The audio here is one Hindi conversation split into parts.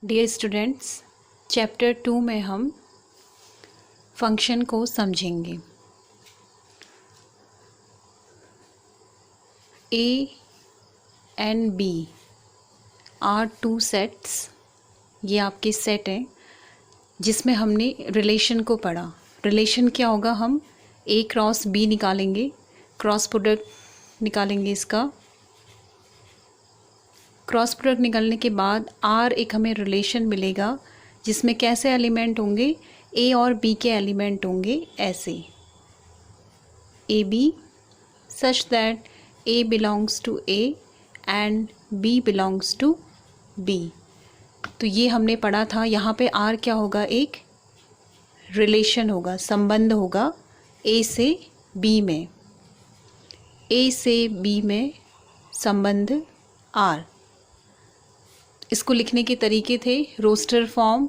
डियर स्टूडेंट्स, चैप्टर 2 में हम फंक्शन को समझेंगे। A and B are two sets. ये आपके सेट हैं जिसमें हमने रिलेशन को पढ़ा। रिलेशन क्या होगा, हम ए क्रॉस बी निकालेंगे, क्रॉस प्रोडक्ट निकालेंगे। इसका क्रॉस प्रोडक्ट निकालने के बाद आर एक हमें रिलेशन मिलेगा जिसमें कैसे एलिमेंट होंगे, ए और बी के एलिमेंट होंगे ऐसे A B such that A belongs to A and B belongs to B. तो ये हमने पढ़ा था। यहाँ पे आर क्या होगा, एक रिलेशन होगा, संबंध होगा ए से बी में, ए से बी में संबंध आर। इसको लिखने के तरीके थे रोस्टर फॉर्म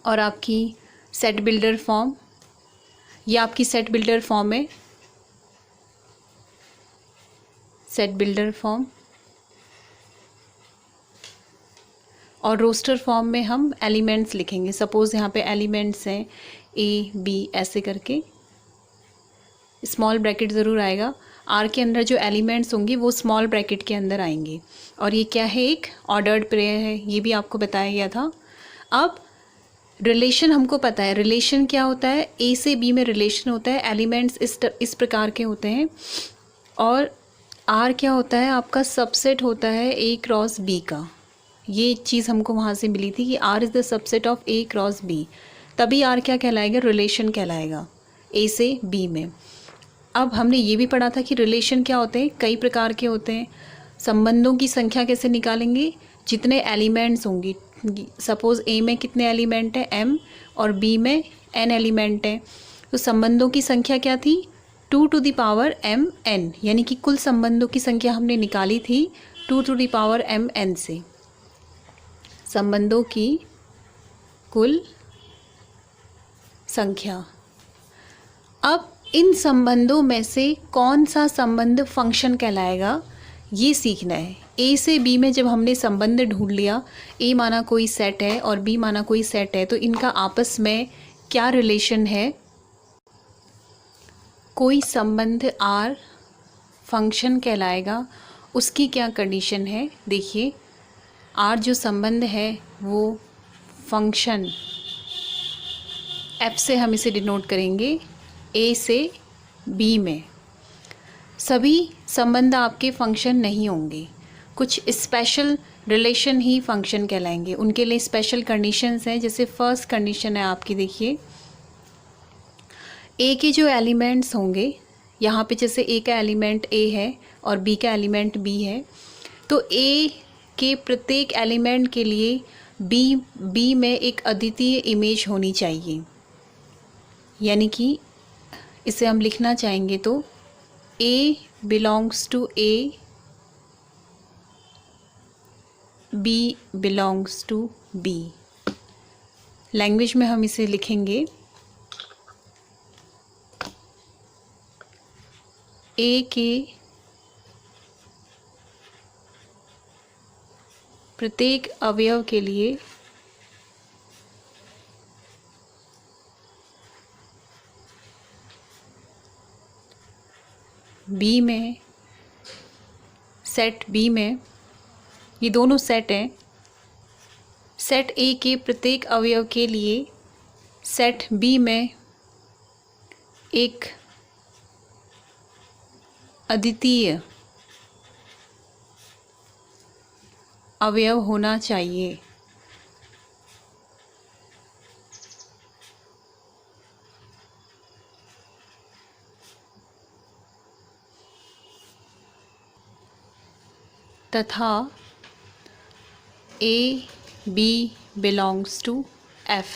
और आपकी सेट बिल्डर फॉर्म। ये आपकी सेट बिल्डर फॉर्म है, सेट बिल्डर फॉर्म। और रोस्टर फॉर्म में हम एलिमेंट्स लिखेंगे। सपोज़ यहाँ पे एलिमेंट्स हैं ए बी ऐसे करके, स्मॉल ब्रैकेट ज़रूर आएगा। आर के अंदर जो एलिमेंट्स होंगे वो स्मॉल ब्रैकेट के अंदर आएंगे। और ये क्या है, एक ऑर्डर्ड पेयर है, ये भी आपको बताया गया था। अब रिलेशन हमको पता है, रिलेशन क्या होता है, ए से बी में रिलेशन होता है, एलिमेंट्स इस प्रकार के होते हैं। और आर क्या होता है, आपका सबसेट होता है ए क्रॉस बी का। ये चीज़ हमको वहाँ से मिली थी कि R is the subset of A cross B, तभी आर क्या कहलाएगा, रिलेशन कहलाएगा ए से बी में। अब हमने ये भी पढ़ा था कि रिलेशन क्या होते हैं, कई प्रकार के होते हैं। संबंधों की संख्या कैसे निकालेंगे, जितने एलिमेंट्स होंगी। सपोज़ ए में कितने एलिमेंट हैं, एम, और बी में एन एलिमेंट हैं। तो संबंधों की संख्या क्या थी, 2 to the power M N, यानी कि कुल संबंधों की संख्या हमने निकाली थी 2 to the power M N से। संबंधों की कुल संख्या। अब इन संबंधों में से कौन सा संबंध फंक्शन कहलाएगा, ये सीखना है। ए से बी में जब हमने संबंध ढूंढ लिया, ए माना कोई सेट है और बी माना कोई सेट है, तो इनका आपस में क्या रिलेशन है, कोई संबंध आर फंक्शन कहलाएगा, उसकी क्या कंडीशन है। देखिए, आर जो संबंध है वो फंक्शन एफ से हम इसे डिनोट करेंगे, ए से बी में। सभी संबंध आपके फंक्शन नहीं होंगे, कुछ स्पेशल रिलेशन ही फंक्शन कहलाएंगे। उनके लिए स्पेशल कंडीशंस हैं। जैसे फर्स्ट कंडीशन है आपकी, देखिए ए के जो एलिमेंट्स होंगे, यहाँ पे जैसे ए का एलिमेंट ए है और बी का एलिमेंट बी है, तो ए के प्रत्येक एलिमेंट के लिए बी में एक अद्वितीय इमेज होनी चाहिए। यानी कि इसे हम लिखना चाहेंगे तो A belongs to A, B belongs to B. Language में हम इसे लिखेंगे ए के प्रत्येक अवयव के लिए बी में, सेट बी में, ये दोनों सेट हैं, सेट ए के प्रत्येक अवयव के लिए सेट बी में एक अद्वितीय अवयव होना चाहिए। तथा A B belongs to F,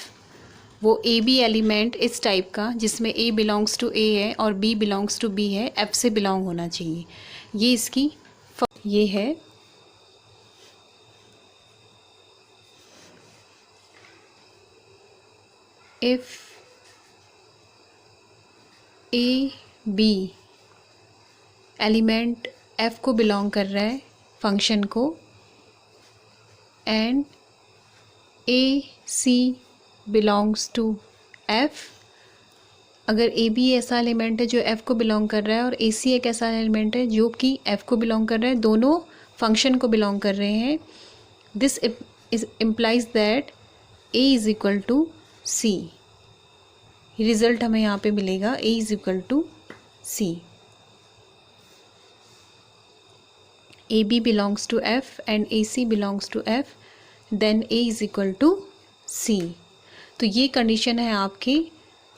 वो ए बी एलिमेंट इस टाइप का जिसमें ए बिलोंग्स टू ए है और बी बिलोंग्स टू बी है, एफ से बिलोंग होना चाहिए। ये इसकी ये है if A B element F को बिलोंग कर रहा है फंक्शन को, and A C belongs to F, अगर ए बी ऐसा एलिमेंट है जो एफ को बिलोंग कर रहा है और ए सी एक ऐसा एलिमेंट है जो कि एफ को बिलोंग कर रहा है, दोनों फंक्शन को बिलोंग कर रहे हैं, this is implies that A is equal to C. Result हमें यहाँ पे मिलेगा A is equal to C. A B belongs to F and A C belongs to F, then A is equal to C. तो ये कंडीशन है आपके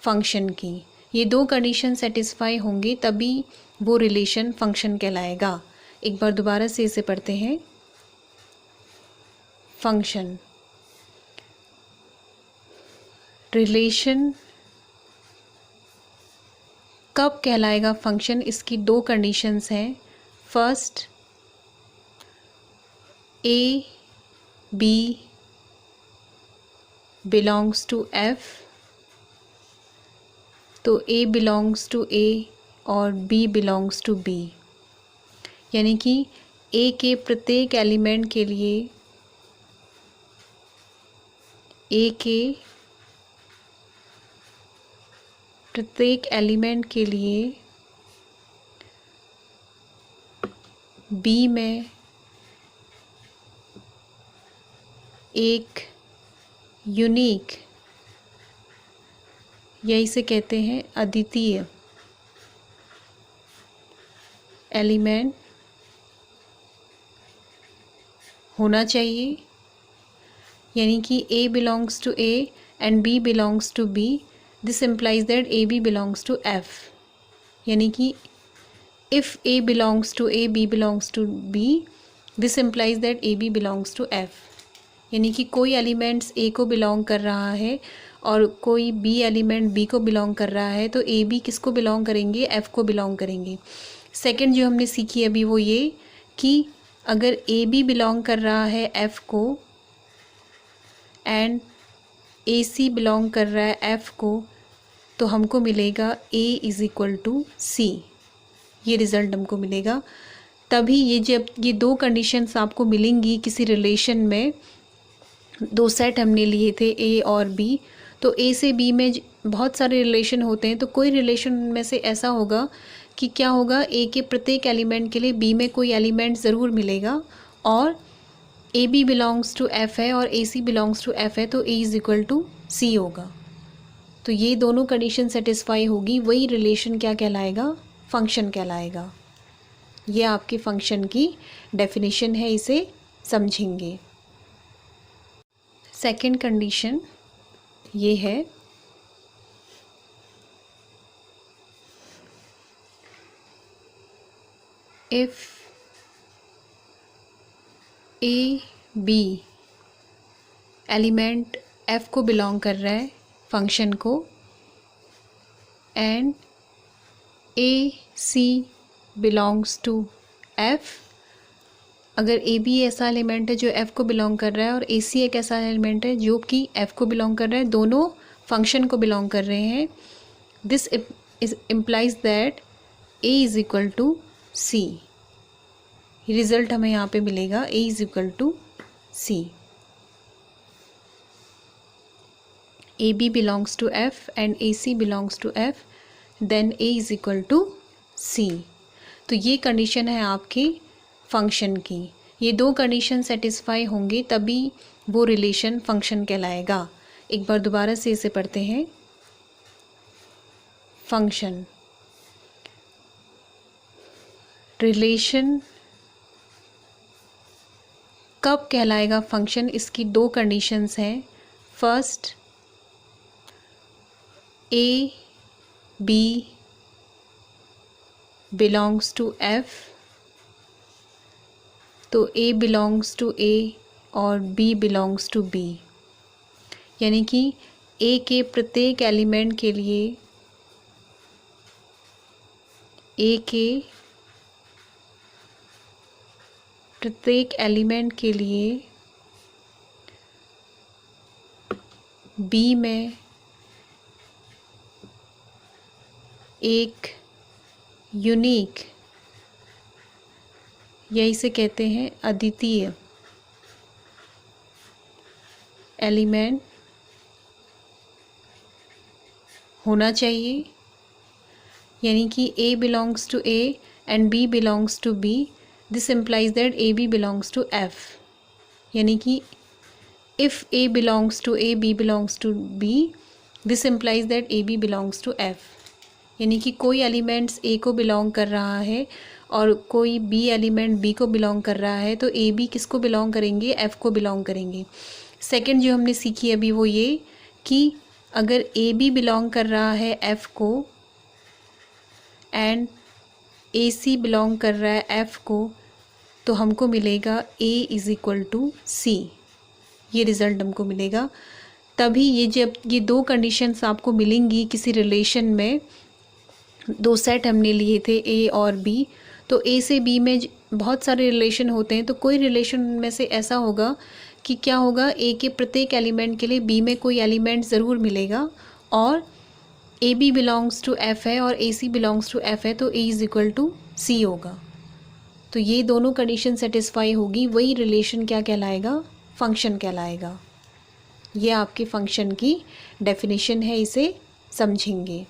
फंक्शन की। ये दो कंडीशन सेटिस्फाई होंगे तभी वो रिलेशन फंक्शन कहलाएगा। एक बार दोबारा से इसे पढ़ते हैं। फंक्शन रिलेशन कब कहलाएगा फंक्शन, इसकी दो कंडीशंस हैं। First, A B belongs to F, तो ए बिलोंग्स टू ए और बी बिलोंग्स टू बी, यानी कि ए के प्रत्येक एलिमेंट के लिए ए के प्रत्येक एलिमेंट के लिए बी में एक यूनिक, या इसे कहते हैं अद्वितीय एलिमेंट होना चाहिए। यानी कि A belongs to A and B belongs to B, this implies that A B belongs to F. यानी कि if A belongs to A B belongs to B, this implies that A B belongs to F. यानी कि कोई एलिमेंट्स ए को बिलोंग कर रहा है और कोई बी एलिमेंट बी को बिलोंग कर रहा है, तो ए बी किसको बिलोंग करेंगे, एफ़ को बिलोंग करेंगे। सेकंड जो हमने सीखी अभी वो ये कि अगर ए बी बिलोंग कर रहा है एफ़ को एंड ए सी बिलोंग कर रहा है एफ़ को, तो हमको मिलेगा ए इज़ इक्वल टू सी। ये रिज़ल्ट हमको मिलेगा। तभी ये जब ये दो कंडीशंस आपको मिलेंगी किसी रिलेशन में, दो सेट हमने लिए थे ए और बी, तो ए से बी में बहुत सारे रिलेशन होते हैं, तो कोई रिलेशन में से ऐसा होगा कि क्या होगा, ए के प्रत्येक एलिमेंट के लिए बी में कोई एलिमेंट ज़रूर मिलेगा, और A B belongs to F है और A C belongs to F है, तो A is equal to C होगा। तो ये दोनों कंडीशन सेटिस्फाई होगी, वही रिलेशन क्या कहलाएगा, फंक्शन कहलाएगा। ये आपके फंक्शन की डेफिनेशन है, इसे समझेंगे। सेकंड कंडीशन ये है, if A B element F को बिलोंग कर रहा है फंक्शन को, and A C belongs to F, अगर ए बी ऐसा एलिमेंट है जो एफ़ को बिलोंग कर रहा है और ए सी एक ऐसा एलिमेंट है जो कि एफ़ को बिलोंग कर रहा है, दोनों फंक्शन को बिलोंग कर रहे हैं, this is implies that A is equal to C. Result हमें यहाँ पे मिलेगा A is equal to C. A B belongs to F and A C belongs to F, then A is equal to C. तो ये कंडीशन है आपके फंक्शन की। ये दो कंडीशन सेटिस्फाई होंगे तभी वो रिलेशन फंक्शन कहलाएगा। एक बार दोबारा से इसे पढ़ते हैं। फंक्शन रिलेशन कब कहलाएगा फंक्शन, इसकी दो कंडीशंस हैं। First, A B belongs to F, तो ए बिलोंग्स टू ए और बी बिलोंग्स टू बी, यानी कि ए के प्रत्येक एलिमेंट के लिए ए के प्रत्येक एलिमेंट के लिए बी में एक यूनिक, या इसे कहते हैं अद्वितीय एलिमेंट होना चाहिए, यानी कि A belongs to A and B belongs to B, this implies that AB belongs to F, यानी कि if A belongs to A, B belongs to B, this implies that AB belongs to F, यानी कि कोई एलिमेंट्स A को बिलोंग कर रहा है और कोई B एलिमेंट B को बिलोंग कर रहा है, तो AB किसको बिलोंग करेंगे? F को बिलोंग करेंगे। सेकंड जो हमने सीखी अभी वो ये कि अगर AB बिलोंग कर रहा है F को एंड AC बिलोंग कर रहा है F को, तो हमको मिलेगा A is equal to C, ये रिज़ल्ट हमको मिलेगा। तभी ये जब ये दो कंडीशंस आपको मिलेंगी किसी रिलेशन में, दो सेट हमने लिए थे A और B, तो A से B में बहुत सारे रिलेशन होते हैं, तो कोई रिलेशन में से ऐसा होगा कि क्या होगा, A के प्रत्येक एलिमेंट के लिए B में कोई एलिमेंट ज़रूर मिलेगा, और AB बिलोंग्स टू F है और AC बिलोंग्स टू F है, तो A is equal to C होगा। तो ये दोनों कंडीशन सेटिस्फाई होगी, वही रिलेशन क्या कहलाएगा? फंक्शन कहलाएगा। ये आपके फंक्शन की डेफिनेशन है, इसे समझेंगे।